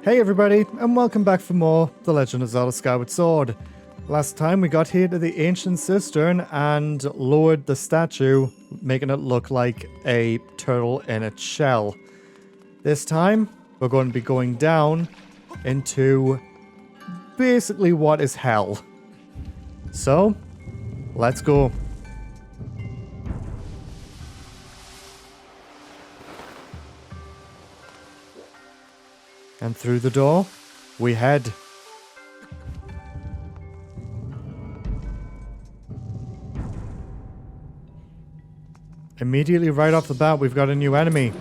Hey everybody, and welcome back for more The Legend of Zelda Skyward Sword. Last time we got here to the ancient cistern and lowered the statue, making it look like a turtle in its shell. This time, we're going to be going down into basically what is hell. So, let's go. And through the door, we head. Immediately right off the bat, we've got a new enemy.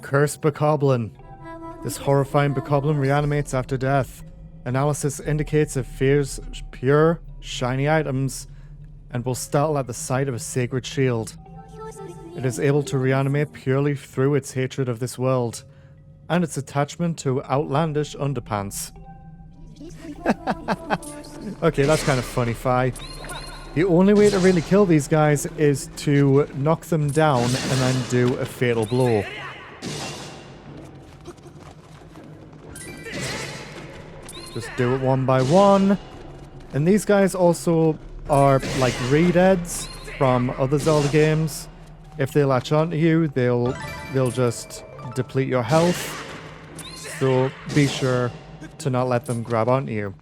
Cursed Bokoblin. This horrifying Bokoblin reanimates after death. Analysis indicates it fears pure, shiny items and will startle at the sight of a sacred shield. It is able to reanimate purely through its hatred of this world and its attachment to outlandish underpants. Okay, that's kind of funny, Fi. The only way to really kill these guys is to knock them down and then do a fatal blow. Just do it one by one. And these guys also are like re-deads from other Zelda games. If they latch onto you, they'll just deplete your health. So be sure to not let them grab onto you.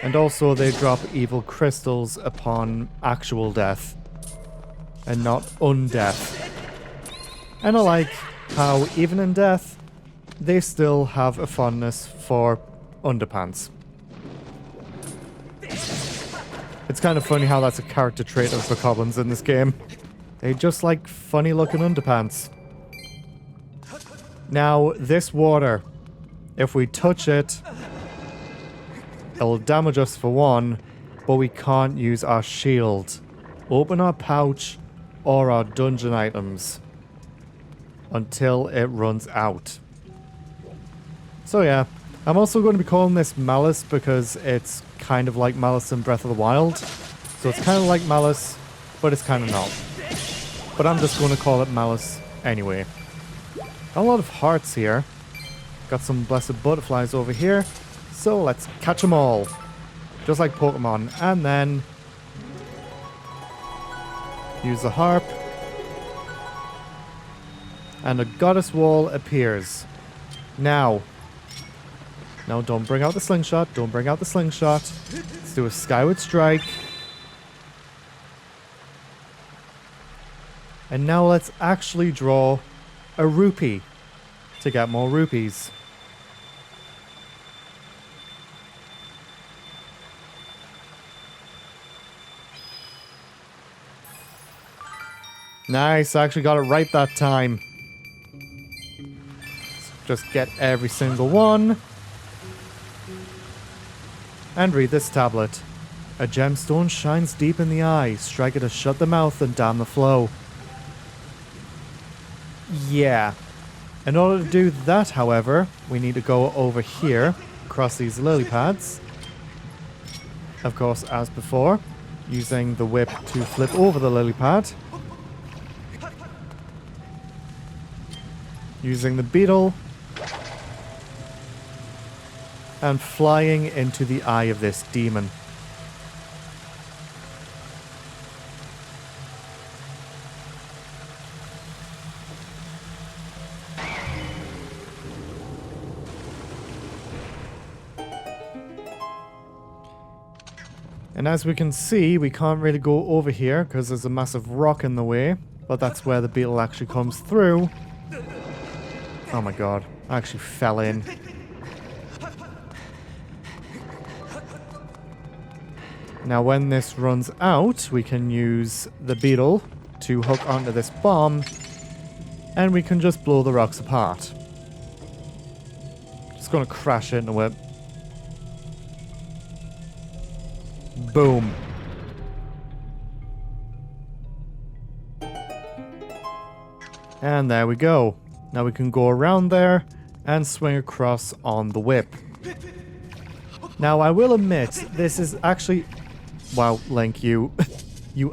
And also they drop evil crystals upon actual death and not undeath. And I like how even in death they still have a fondness for underpants. It's kind of funny how that's a character trait of Bokoblins in this game. They just like funny looking underpants. Now, this water, if we touch it, it'll damage us for one, but we can't use our shield, open our pouch, or our dungeon items until it runs out. So yeah, I'm also going to be calling this Malice because it's kind of like Malice in Breath of the Wild. So it's kind of like Malice, but it's kind of not. But I'm just going to call it Malice anyway. Got a lot of hearts here. Got some blessed butterflies over here. So let's catch them all. Just like Pokemon. And then use the harp. And a goddess wall appears. Now don't bring out the slingshot. Don't bring out the slingshot. Let's do a Skyward Strike. And now let's actually draw a rupee to get more rupees. Nice, I actually got it right that time. Just get every single one. And read this tablet. A gemstone shines deep in the eye. Strike it to shut the mouth and dam the flow. Yeah. In order to do that, however, we need to go over here, across these lily pads. Of course, as before, using the whip to flip over the lily pad. Using the beetle. And flying into the eye of this demon. And as we can see, we can't really go over here because there's a massive rock in the way. But that's where the beetle actually comes through. Oh my god, I actually fell in. Now when this runs out, we can use the beetle to hook onto this bomb. And we can just blow the rocks apart. Just gonna crash into it. Boom. And there we go. Now we can go around there and swing across on the whip. Now I will admit, this is actually... Wow, Link, you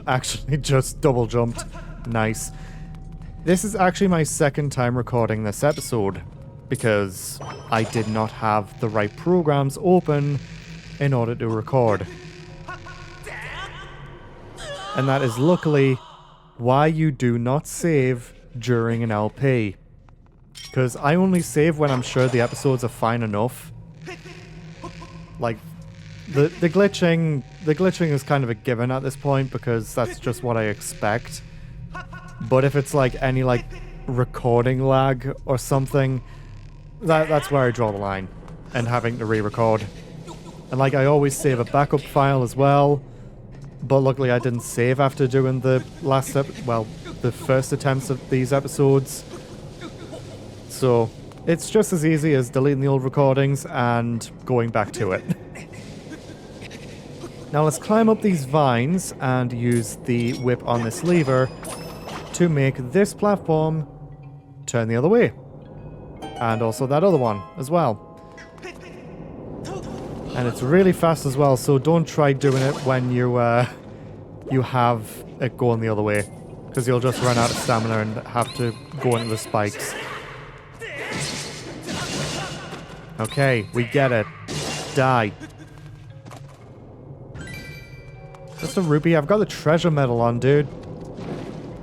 actually just double jumped. Nice. This is actually my second time recording this episode. because I did not have the right programs open in order to record. And that is luckily why you do not save during an LP. Because I only save when I'm sure the episodes are fine enough. Like, the glitching is kind of a given at this point because that's just what I expect. But if it's like any like recording lag or something, that's where I draw the line and having to re-record. And like I always save a backup file as well, but luckily I didn't save after doing the the first attempts of these episodes. So it's just as easy as deleting the old recordings and going back to it. Now let's climb up these vines and use the whip on this lever to make this platform turn the other way. And also that other one as well. And it's really fast as well, so don't try doing it when you have it going the other way, because you'll just run out of stamina and have to go into the spikes. Okay, we get it. Die. Just a rupee. I've got the treasure medal on, dude.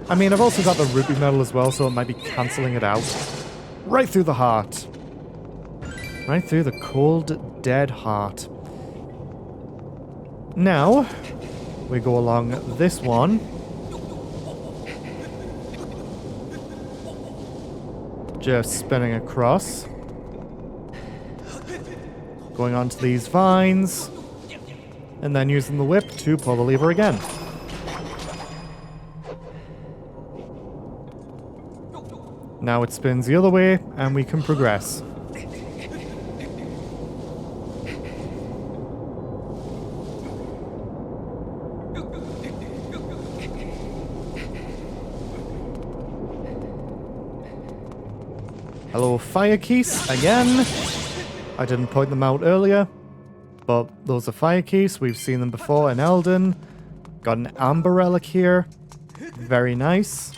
I mean, I've also got the rupee medal as well, so it might be cancelling it out. Right through the heart. Right through the cold, dead heart. Now, we go along this one. Just spinning across. Going onto these vines. And then using the whip to pull the lever again. Now it spins the other way, and we can progress. Hello, fire keys again. I didn't point them out earlier, but those are fire keys. We've seen them before in Elden. Got an amber relic here. Very nice.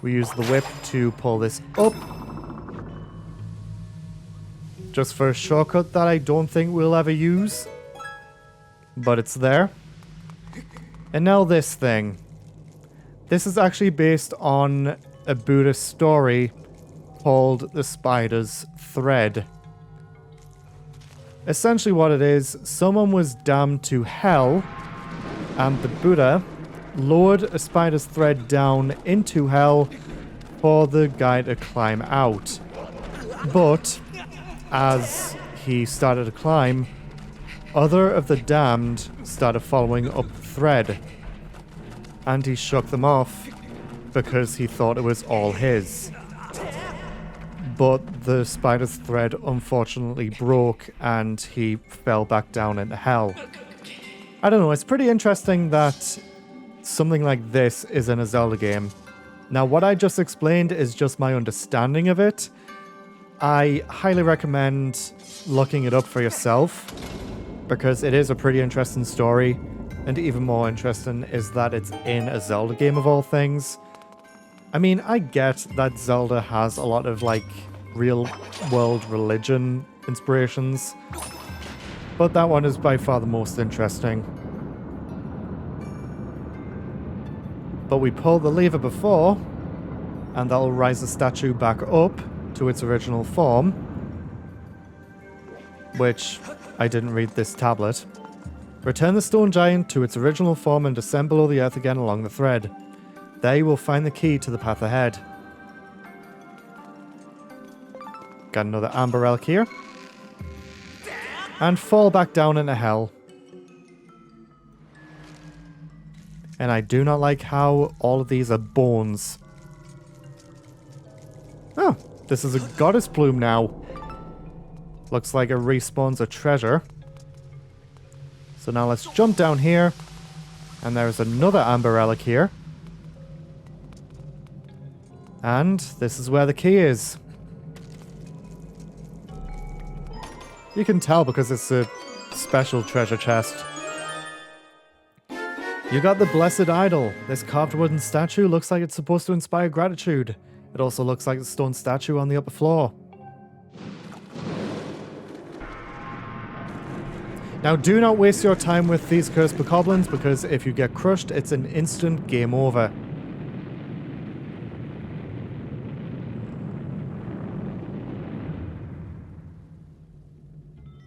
We use the whip to pull this up. Just for a shortcut that I don't think we'll ever use. But it's there. And now this thing. This is actually based on a Buddhist story called The Spider's Thread. Essentially what it is, someone was damned to hell, and the Buddha lowered a spider's thread down into hell for the guy to climb out. But as he started to climb, other of the damned started following up the thread, and he shook them off because he thought it was all his. But the spider's thread unfortunately broke and he fell back down into hell. I don't know, it's pretty interesting that something like this is in a Zelda game. Now, what I just explained is just my understanding of it. I highly recommend looking it up for yourself, because it is a pretty interesting story, and even more interesting is that it's in a Zelda game of all things. I mean, I get that Zelda has a lot of, like, real-world religion inspirations, but that one is by far the most interesting. But we pulled the lever before, and that'll rise the statue back up to its original form, which I didn't read this tablet. Return the stone giant to its original form and descend below the earth again along the thread. There you will find the key to the path ahead. Got another amber relic here. And fall back down into hell. And I do not like how all of these are bones. Oh, this is a goddess plume now. Looks like it respawns a treasure. So now let's jump down here. And there's another amber relic here. And this is where the key is. You can tell because it's a special treasure chest. You got the Blessed Idol. This carved wooden statue looks like it's supposed to inspire gratitude. It also looks like the stone statue on the upper floor. Now, do not waste your time with these cursed bokoblins, because if you get crushed, it's an instant game over.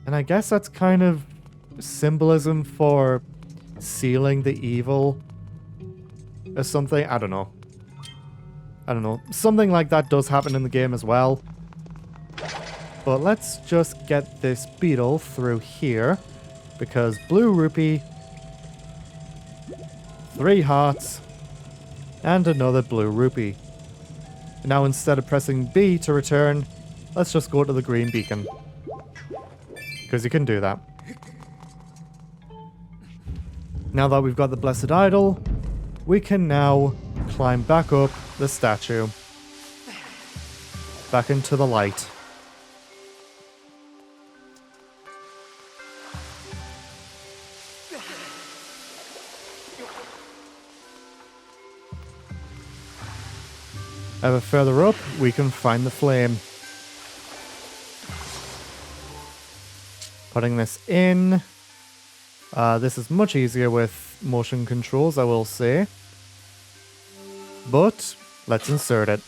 And I guess that's kind of symbolism for sealing the evil or something. I don't know. I don't know. Something like that does happen in the game as well. But let's just get this beetle through here. Because blue rupee, 3 hearts, and another blue rupee. Now instead of pressing B to return, let's just go to the green beacon. Because you can do that. Now that we've got the blessed idol, we can now climb back up the statue. Back into the light. Ever further up, we can find the flame. Putting this in. This is much easier with motion controls, I will say. But, let's insert it.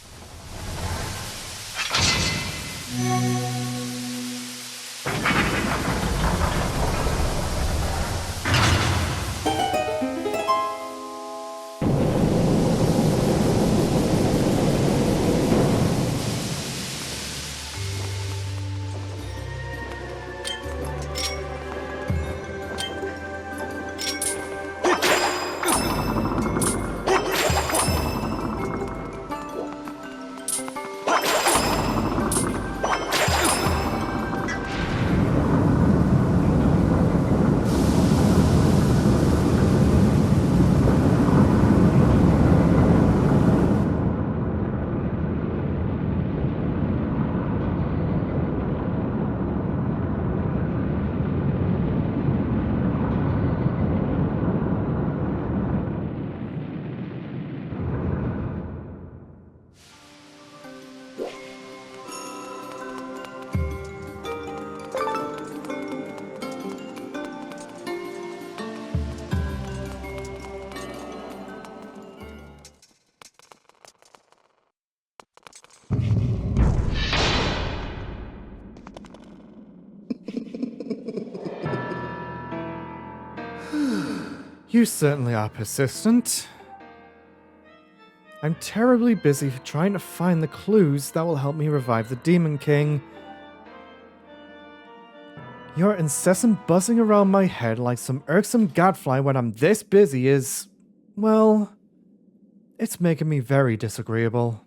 You certainly are persistent. I'm terribly busy trying to find the clues that will help me revive the Demon King. Your incessant buzzing around my head like some irksome gadfly when I'm this busy is, well, it's making me very disagreeable.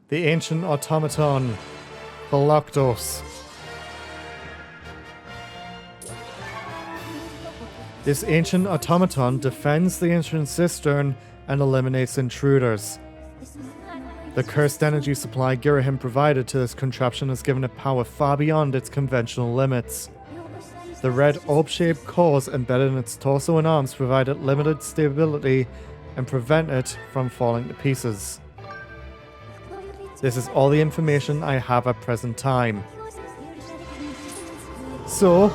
The ancient automaton, Galactos. This ancient automaton defends the ancient cistern and eliminates intruders. The cursed energy supply Girahim provided to this contraption has given it power far beyond its conventional limits. The red orb-shaped cores embedded in its torso and arms provide it limited stability and prevent it from falling to pieces. This is all the information I have at present time. So,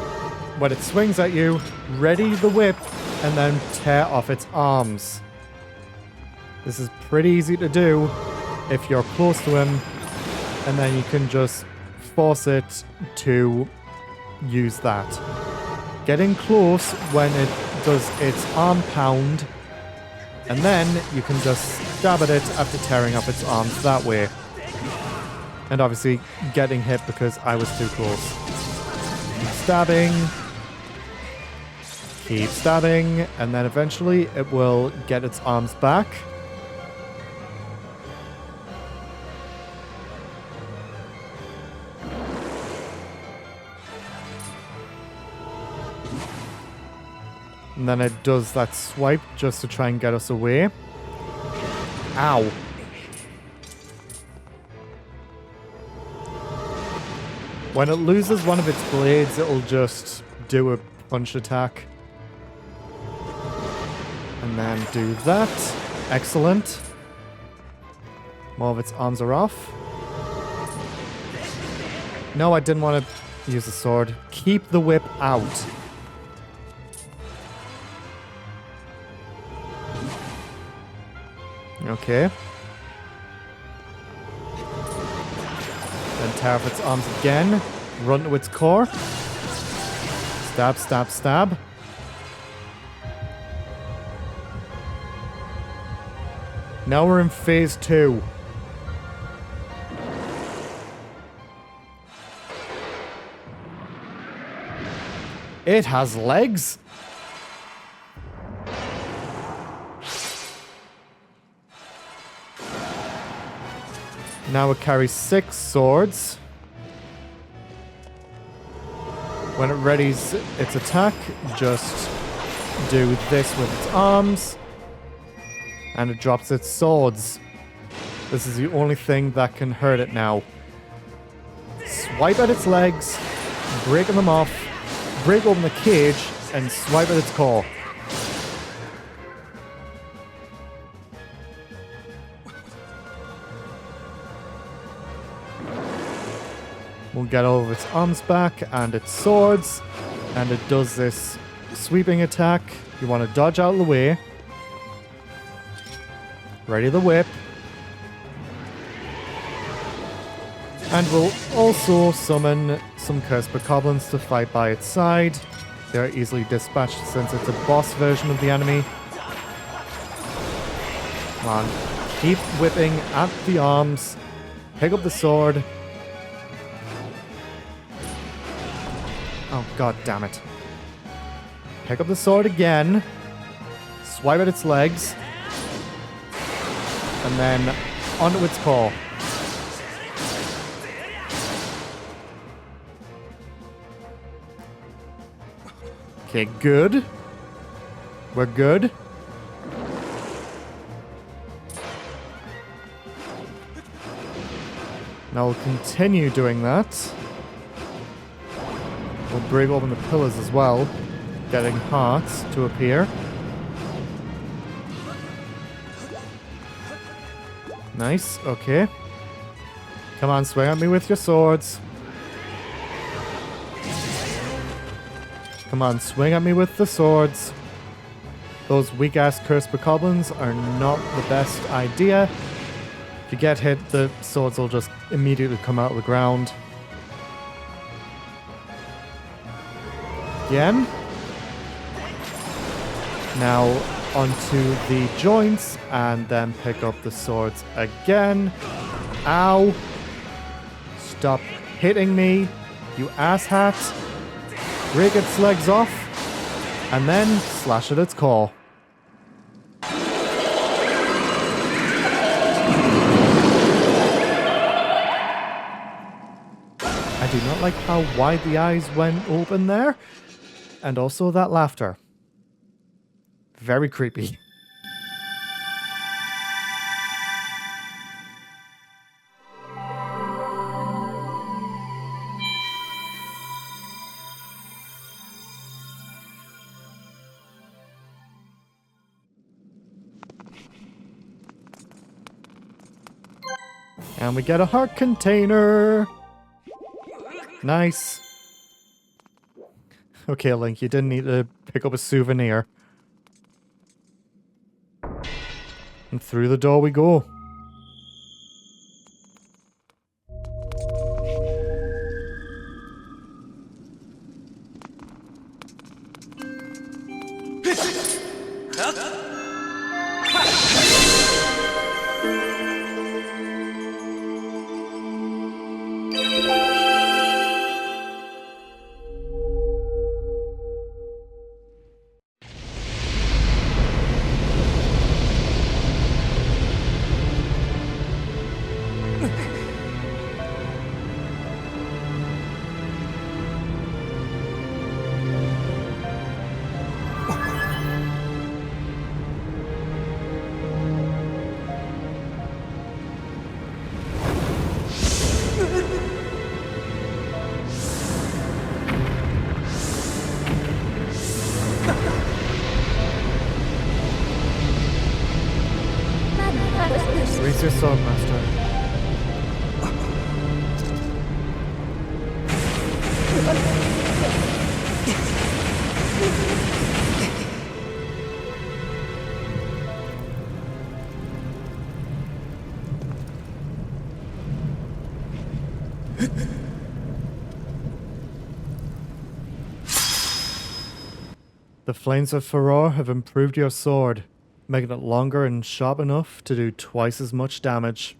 when it swings at you, ready the whip and then tear off its arms. This is pretty easy to do if you're close to him, and then you can just force it to use that. Getting close when it does its arm pound, and then you can just stab at it after tearing off its arms that way. And obviously getting hit because I was too close. Keep stabbing. Keep stabbing. And then eventually it will get its arms back. And then it does that swipe just to try and get us away. Ow. When it loses one of its blades, it'll just do a punch attack. And then do that. Excellent. More of its arms are off. No, I didn't want to use the sword. Keep the whip out. Okay. Then tear off its arms again. Run to its core. Stab, stab, stab. Now we're in phase 2. It has legs. Now it carries 6 swords. When it readies its attack, just do this with its arms. And it drops its swords. This is the only thing that can hurt it now. Swipe at its legs, breaking them off, break open the cage, and swipe at its core. We'll get all of its arms back and its swords. And it does this sweeping attack. You want to dodge out of the way. Ready the whip. And we'll also summon some cursed goblins to fight by its side. They're easily dispatched since it's a boss version of the enemy. Come on. Keep whipping at the arms. Pick up the sword. Oh, god damn it. Pick up the sword again. Swipe at its legs. And then onto its core. Okay, good. We're good. Now we'll continue doing that. We'll break open the pillars as well, getting hearts to appear. Nice, okay. Come on, swing at me with your swords. Come on, swing at me with the swords. Those weak-ass cursed goblins are not the best idea. If you get hit, the swords will just immediately come out of the ground. Again. Now onto the joints and then pick up the swords again. Ow. Stop hitting me, you asshat. Break its legs off and then slash at its core. I do not like how wide the eyes went open there. And also that laughter. Very creepy. And we get a heart container. Nice. Okay, Link, you didn't need to pick up a souvenir. And through the door we go. Use your sword, master. The flames of Farore have improved your sword, making it longer and sharp enough to do twice as much damage.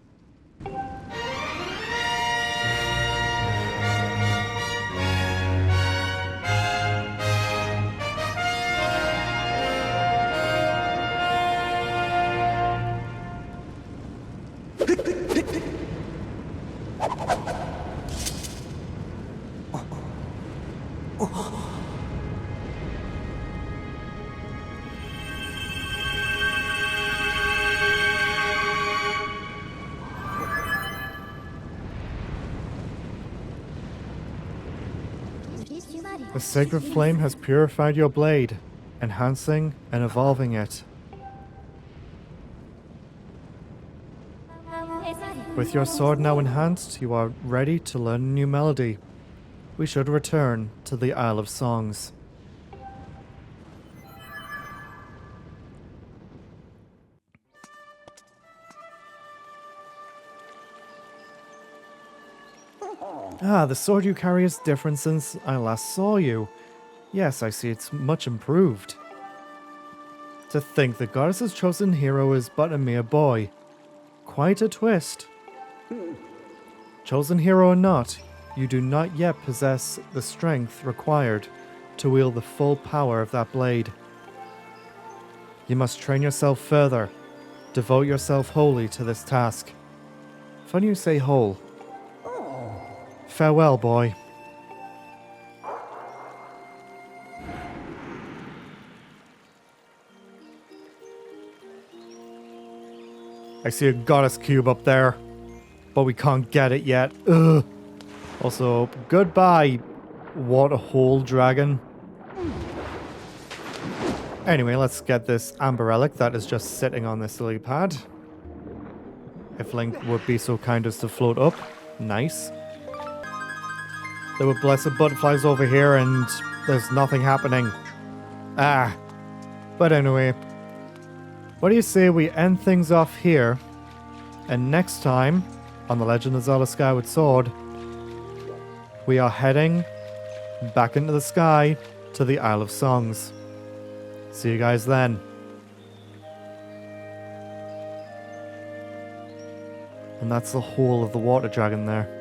The sacred flame has purified your blade, enhancing and evolving it. With your sword now enhanced, you are ready to learn a new melody. We should return to the Isle of Songs. Ah, the sword you carry is different since I last saw you. Yes, I see it's much improved. To think the goddess's chosen hero is but a mere boy. Quite a twist. Chosen hero or not, you do not yet possess the strength required to wield the full power of that blade. You must train yourself further. Devote yourself wholly to this task. Funny you say whole. Farewell, boy. I see a goddess cube up there, but we can't get it yet. Ugh. Also, goodbye, water hole dragon. Anyway, let's get this amber relic that is just sitting on this lily pad. If Link would be so kind as to float up. Nice. There were blessed butterflies over here and there's nothing happening. Ah. But anyway. What do you say we end things off here? And next time, on The Legend of Zelda Skyward Sword, we are heading back into the sky to the Isle of Songs. See you guys then. And that's the whole of the water dragon there.